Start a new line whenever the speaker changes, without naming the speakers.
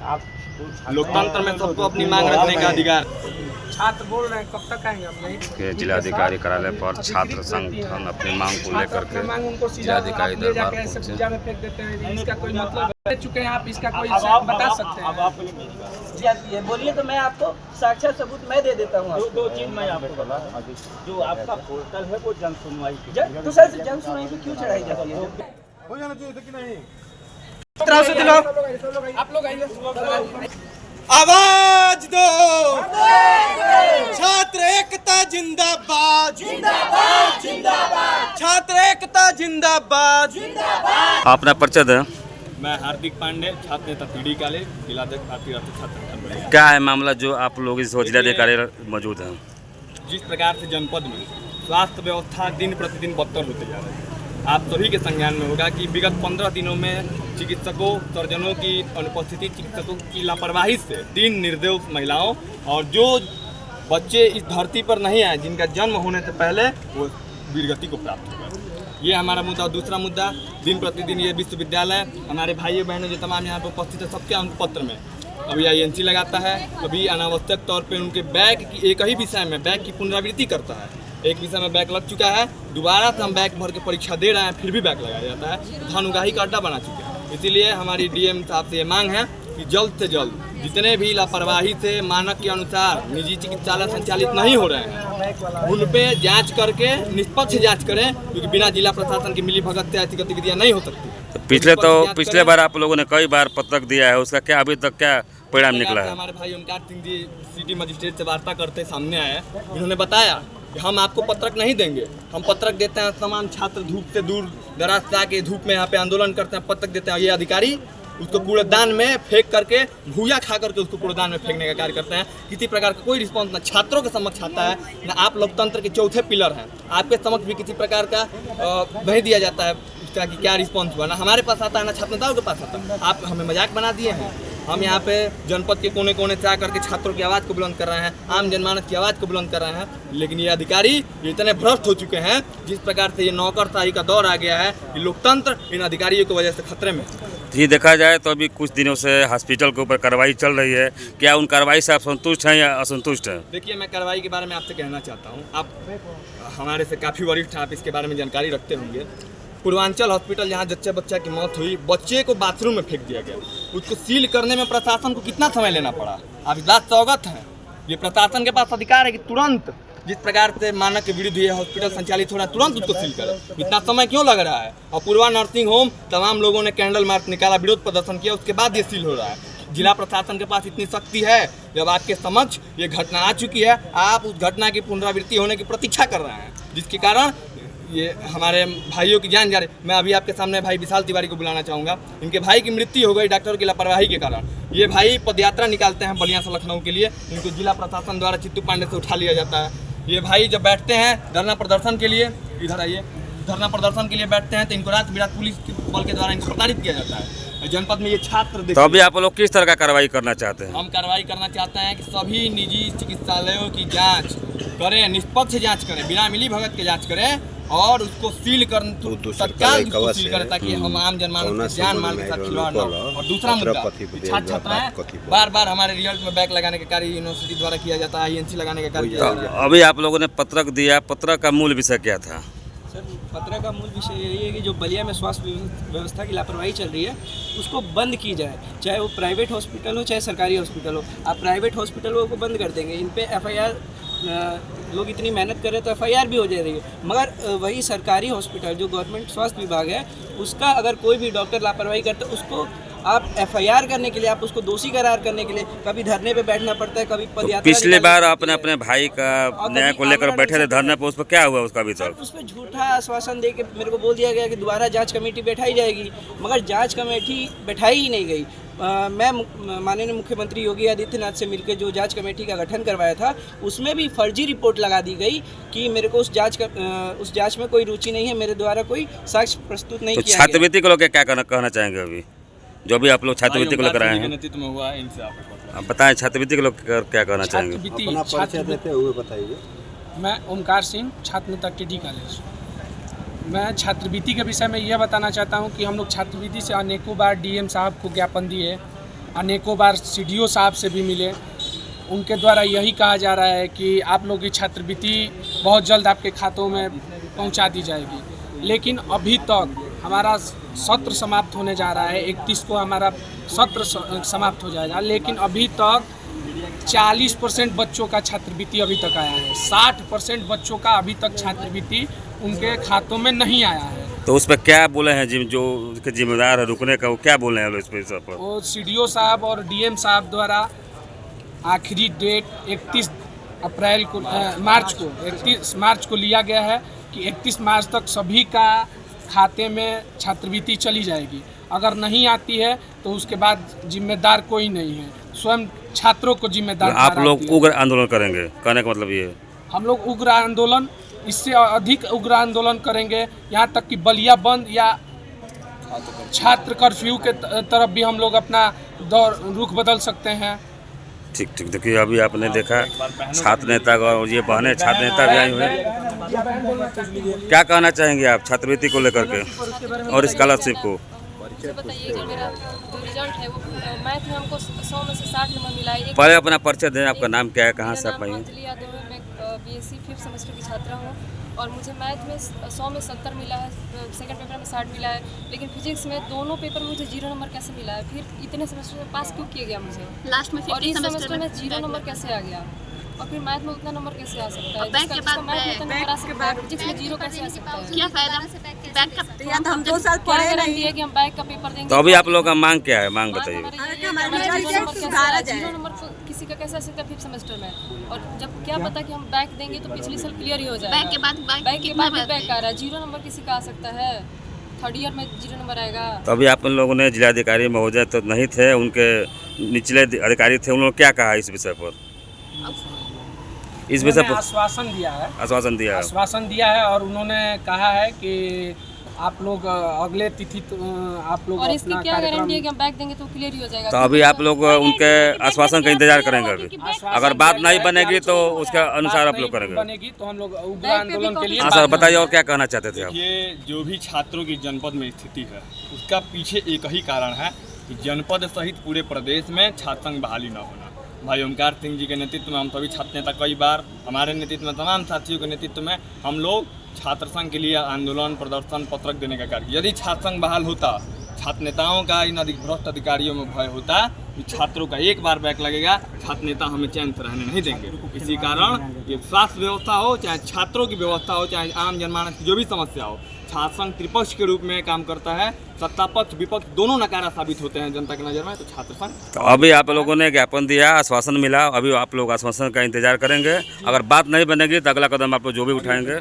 आप
लोकतंत्र में सबको अपनी मांग रखने का अधिकार।
छात्र बोल रहे हैं, कब तक आएंगे हम यहीं
के जिलाधिकारी कार्यालय पर छात्र संगठन अपनी मांग को लेकर के
मांग उनको सीधा
जिलाधिकारी
आप ले
दरबार
जाके ऐसे
पहुंचे।
पूजा में फेंक देते हैं, इसका कोई मतलब ले चुके हैं आप, इसका कोई बता सकते हैं?
ये बोलिए तो मैं आपको साक्षात सबूत मैं दे देता हूँ।
दो चीज मैं आपको बता, जो आपका पोर्टल है वो जन सुनवाई की
तो सर जन सुनवाई पे क्यों चढ़ाई जाती है?
हो जाना चाहिए कि नहीं?
आप लोग आइए।
आवाज दो, छात्र एकता जिंदाबाद, जिंदाबाद जिंदाबाद, छात्र एकता जिंदाबाद जिंदाबाद।
अपना परिचय दें।
मैं हार्दिक पांडे, छात्र नेता पीडी कॉलेज, जिलाध्यक्ष भारतीय राष्ट्रीय छात्र संगठन।
क्या है मामला जो आप लोग इस जिलाधिकारी मौजूद हैं?
जिस प्रकार से जनपद में स्वास्थ्य व्यवस्था दिन प्रतिदिन बदतर होते जा रही है, आप सभी के संज्ञान में होगा कि विगत 15 दिनों में चिकित्सकों, सर्जनों की अनुपस्थिति, चिकित्सकों की लापरवाही से 3 निर्दोष महिलाओं और जो बच्चे इस धरती पर नहीं आए, जिनका जन्म होने से पहले वो वीरगति को प्राप्त हुआ। ये हमारा मुद्दा। और दूसरा मुद्दा, दिन प्रतिदिन ये विश्वविद्यालय हमारे भाइयों बहनों जो तमाम यहाँ पर उपस्थित है, सबके अंकपत्र में कभी INC लगाता है, कभी अनावश्यक तौर पर उनके बैग की एक ही विषय में बैग की पुनरावृत्ति करता है। एक विषय में बैक लग चुका है, दोबारा से हम बैक भर के परीक्षा दे रहे हैं, फिर भी बैक लगाया जाता है। धनुगाही का अड्डा बना चुके हैं। इसीलिए हमारी DM साहब से ये मांग है कि जल्द से जल्द जितने भी लापरवाही से मानक के अनुसार निजी चिकित्सालय संचालित नहीं हो रहे हैं, उन पे जांच करके निष्पक्ष जांच करें, क्योंकि बिना जिला प्रशासन की मिलीभगत से ऐसी गतिविधियाँ नहीं हो सकती।
तो पिछले बार आप लोगों ने कई बार पत्रक दिया है, उसका क्या अभी तक क्या परिणाम निकला है?
हमारे भाई ओमकार सिंह जी सिटी मजिस्ट्रेट से वार्ता करते सामने आए, उन्होंने बताया कि हम आपको पत्रक नहीं देंगे, हम पत्रक देते हैं तमाम छात्र धूप से दूर दराज से आके धूप में यहाँ पे आंदोलन करते हैं, पत्रक देते हैं। ये अधिकारी उसको कूड़ेदान में फेंक करके, भूया खा करके उसको कूड़ेदान में फेंकने का कार्य करते हैं। किसी प्रकार का कोई रिस्पॉन्स ना छात्रों के समक्ष आता है, ना आप लोकतंत्र के चौथे पिलर हैं, आपके समक्ष भी किसी प्रकार का नहीं दिया जाता है उसका कि क्या रिस्पॉन्स हुआ, ना हमारे पास आता है, ना छात्र नेताओं के पास आता है। आप हमें मजाक बना दिए हैं। हम यहाँ पे जनपद के कोने कोने से आकर के छात्रों की आवाज़ को बुलंद कर रहे हैं, आम जनमानस की आवाज़ को बुलंद कर रहे हैं, लेकिन ये अधिकारी इतने भ्रष्ट हो चुके हैं, जिस प्रकार से ये नौकरशाही का दौर आ गया है, ये लोकतंत्र इन अधिकारियों की वजह से खतरे में।
ये देखा जाए तो अभी कुछ दिनों से हॉस्पिटल के ऊपर कार्रवाई चल रही है, क्या उन कार्रवाई से आप संतुष्ट हैं या असंतुष्ट हैं?
देखिए, मैं कार्रवाई के बारे में आपसे कहना चाहता हूँ, आप हमारे से काफ़ी वरिष्ठ हैं, आप इसके बारे में जानकारी रखते होंगे। पूर्वांचल हॉस्पिटल जहाँ जच्चे बच्चा की मौत हुई, बच्चे को बाथरूम में फेंक दिया गया, उसको सील करने में प्रशासन को कितना समय लेना पड़ा, आप इस बात से अवगत हैं। ये प्रशासन के पास अधिकार है कि तुरंत जिस प्रकार से मानक के विरुद्ध ये हॉस्पिटल संचालित हो रहा है, तुरंत उसको सील करें। इतना समय क्यों लग रहा है? और पूर्वा नर्सिंग होम तमाम लोगों ने कैंडल मार्च निकाला, विरोध प्रदर्शन किया, उसके बाद ये सील हो रहा है। जिला प्रशासन के पास इतनी शक्ति है, जब आपके समक्ष ये घटना आ चुकी है, आप उस घटना की पुनरावृत्ति होने की प्रतीक्षा कर रहे हैं, जिसके कारण ये हमारे भाइयों की जान जा रही। मैं अभी आपके सामने भाई विशाल तिवारी को बुलाना चाहूँगा। इनके भाई की मृत्यु हो गई डॉक्टर की लापरवाही के कारण। ये भाई पदयात्रा निकालते हैं बलिया से लखनऊ के लिए, इनको जिला प्रशासन द्वारा चित्तू पांडे से उठा लिया जाता है। ये भाई जब बैठते हैं धरना प्रदर्शन के लिए, इधर आइए, धरना प्रदर्शन के लिए बैठते हैं, तो इनको रात बिरात पुलिस बल के द्वारा इनको प्रताड़ित किया जाता है। जनपद में ये छात्र
तो अभी आप लोग किस तरह का कार्रवाई करना चाहते हैं?
हम कार्रवाई करना चाहते हैं कि सभी निजी चिकित्सालयों की जांच करें, निष्पक्ष जांच करें, बिना मिलीभगत के जांच करें और उसको सील कर तत्काल उसको सील करें, ताकि हम आम जनमानस की जान माल के साथ खिलवाड़ न हो। और दूसरा मुद्दा, छात्र छात्राएं बार बार हमारे रिजल्ट में बैक लगाने का कार्य यूनिवर्सिटी द्वारा किया जाता है, INC लगाने का कार्य किया जाता है।
अभी आप लोगों ने पत्रक दिया, पत्रक का मूल विषय क्या था?
सर, पत्र का मूल विषय यही है कि जो बलिया में स्वास्थ्य व्यवस्था की लापरवाही चल रही है, उसको बंद की जाए, चाहे वो प्राइवेट हॉस्पिटल हो चाहे सरकारी हॉस्पिटल हो। आप प्राइवेट हॉस्पिटलों को बंद कर देंगे, इन पे FIR, लोग इतनी मेहनत कर रहे तो FIR भी हो जा रही है, मगर वही सरकारी हॉस्पिटल जो गवर्नमेंट स्वास्थ्य विभाग है, उसका अगर कोई भी डॉक्टर लापरवाही करता है, उसको आप FIR करने के लिए, आप उसको दोषी करार करने के लिए कभी धरने पे बैठना पड़ता है, कभी पदयात्रा।
पिछली बार आपने अपने भाई का न्याय को लेकर बैठे थे धरने पर, उस पर क्या हुआ उसका? अभी तक
उस पर झूठा आश्वासन दे के मेरे को बोल दिया गया कि दोबारा जांच कमेटी बैठाई जाएगी, मगर जांच कमेटी बैठाई ही नहीं गई। मैं माननीय मुख्यमंत्री योगी आदित्यनाथ से मिलकर जो जांच कमेटी का गठन करवाया था, उसमें भी फर्जी रिपोर्ट लगा दी गई कि मेरे को उस जांच में कोई रुचि नहीं है, मेरे द्वारा कोई साक्ष्य प्रस्तुत नहीं किया गया।
छात्रवृत्ति को लेकर क्या कहना चाहेंगे? अभी जो भी आप लोग छात्रवृत्ति को लेकर आए हैं,
नेतृत्व में हुआ है, इनसे आप
बताएं छात्रवृत्ति को लेकर क्या कहना चाहेंगे?
अपना परिचय देते हुए बताइए।
मैं ओमकार सिंह, छात्र नेता TD कॉलेज। मैं छात्रवृत्ति के विषय में यह बताना चाहता हूं कि हम लोग छात्रवृत्ति से अनेकों बार DM साहब को ज्ञापन दिए, अनेकों बार CDO साहब से भी मिले। उनके द्वारा यही कहा जा रहा है कि आप लोग की छात्रवृत्ति बहुत जल्द आपके खातों में पहुंचा दी जाएगी, लेकिन अभी तक हमारा सत्र समाप्त होने जा रहा है। 31 को हमारा सत्र समाप्त हो जाएगा, लेकिन अभी तक 40% बच्चों का छात्रवृत्ति अभी तक आया है। 60% बच्चों का अभी तक छात्रवृत्ति उनके खातों में नहीं आया है।
तो उस पर क्या बोले हैं जो उसके जिम्मेदार है रुकने का, वो क्या बोले हैं इस पर?
वो CDO साहब और DM साहब द्वारा आखिरी डेट 31 मार्च को लिया गया है कि 31 मार्च तक सभी का खाते में छात्रवृत्ति चली जाएगी। अगर नहीं आती है तो उसके बाद जिम्मेदार कोई नहीं है, स्वयं छात्रों को जिम्मेदार।
आप लोग उग्र आंदोलन करेंगे, कहने का मतलब ये है?
हम लोग उग्र आंदोलन, इससे अधिक उग्र आंदोलन करेंगे, यहाँ तक कि बलिया बंद या छात्र कर्फ्यू के तरफ भी हम लोग अपना रुख बदल सकते हैं।
ठीक ठीक। देखिए अभी आपने देखा छात्र नेता और ये बहनें छात्र नेता भी आई हुई हैं। क्या कहना चाहेंगे आप छात्रवृत्ति को लेकर के और स्कॉलरशिप को?
बताइए जो मेरा जो रिजल्ट है वो मैथ में हमको 100 में से 60 नंबर मिला है।
पहले अपना परिचय दें, आपका नाम क्या है, कहाँ से आप आई हैं?
अंजलि यादव है, मैं BSc 5th सेमेस्टर की छात्रा हूँ और मुझे मैथ में 100 में 70 मिला है, सेकंड पेपर में 60 मिला है, लेकिन फिजिक्स में दोनों पेपर में मुझे 0 नंबर कैसे मिला है? फिर इतने सेमेस्टर में पास क्यों किया गया मुझे
लास्ट में?
और इस सेमेस्टर में 0 नंबर कैसे आ गया? और फिर मैथ में उतना नंबर कैसे आ सकता है?
बैंक के बाद
मैथ में उतना नंबर आ सकता है, फिजिक्स में 0 कैसे आ सकता है?
क्या फायदा बैंक का?
तो यार हम 2 साल पढ़े नहीं है कि हम बैंक का पेपर देंगे।
तो अभी आप लोगों का मांग क्या है, मांग बताइए।
0 नंबर किसी का कैसे आ सकता है 5th सेमेस्टर में? और जब क्या पता कि हम बैक देंगे तो पिछले साल क्लियर ही हो जाएगा।
बैंक के बाद
बैंक के बाद बैक आ रहा है, 0 नंबर किसी का आ सकता है, 3rd ईयर में 0 नंबर आएगा।
तो अभी आप लोगों ने जिलाधिकारी महोदय तो नहीं थे, उनके निचले अधिकारी थे, उन्होंने क्या कहा इस विषय पर? इस विषय पर
आश्वासन दिया है, आश्वासन दिया है और उन्होंने कहा है कि आप लोग अगले तिथि आप लोग
और इसकी क्या गारंटी है कि हम बैक देंगे तो क्लियर ही हो जाएगा?
तो अभी आप लोग उनके आश्वासन का इंतजार करेंगे। अभी अगर बात नहीं बनेगी तो उसके अनुसार आप लोग करेंगे।
बनेगी तो हम लोग उग्र आंदोलन के लिए।
हाँ सर, बताइए और क्या कहना चाहते थे आप?
ये जो भी छात्रों की जनपद में स्थिति है उसका पीछे एक ही कारण है कि जनपद सहित पूरे प्रदेश में छात्र संघ बहाली न होना। भाई ओमकार सिंह जी के नेतृत्व में हम सभी छात्र नेता कई बार, हमारे नेतृत्व में तमाम साथियों के नेतृत्व में हम लोग छात्र संघ के लिए आंदोलन, प्रदर्शन, पत्रक देने का कार्य। यदि छात्र संघ बहाल होता, छात्र नेताओं का इन भ्रष्ट अधिकारियों में भय होता कि छात्रों का एक बार बैक लगेगा, छात्र नेता हमें चैन से रहने नहीं देंगे। इसी कारण ये स्वास्थ्य व्यवस्था हो, चाहे छात्रों की व्यवस्था हो, चाहे आम जनमानस की जो भी समस्या हो, छात्र संघ त्रिपक्ष के रूप में काम करता है। सत्ता पक्ष विपक्ष दोनों नकारा साबित होते हैं जनता की नज़र में, तो छात्र संघ।
तो अभी आप लोगों ने ज्ञापन दिया, आश्वासन मिला, अभी आप लोग आश्वासन का इंतजार करेंगे। अगर बात नहीं बनेगी तो अगला कदम आप लोग जो भी उठाएंगे।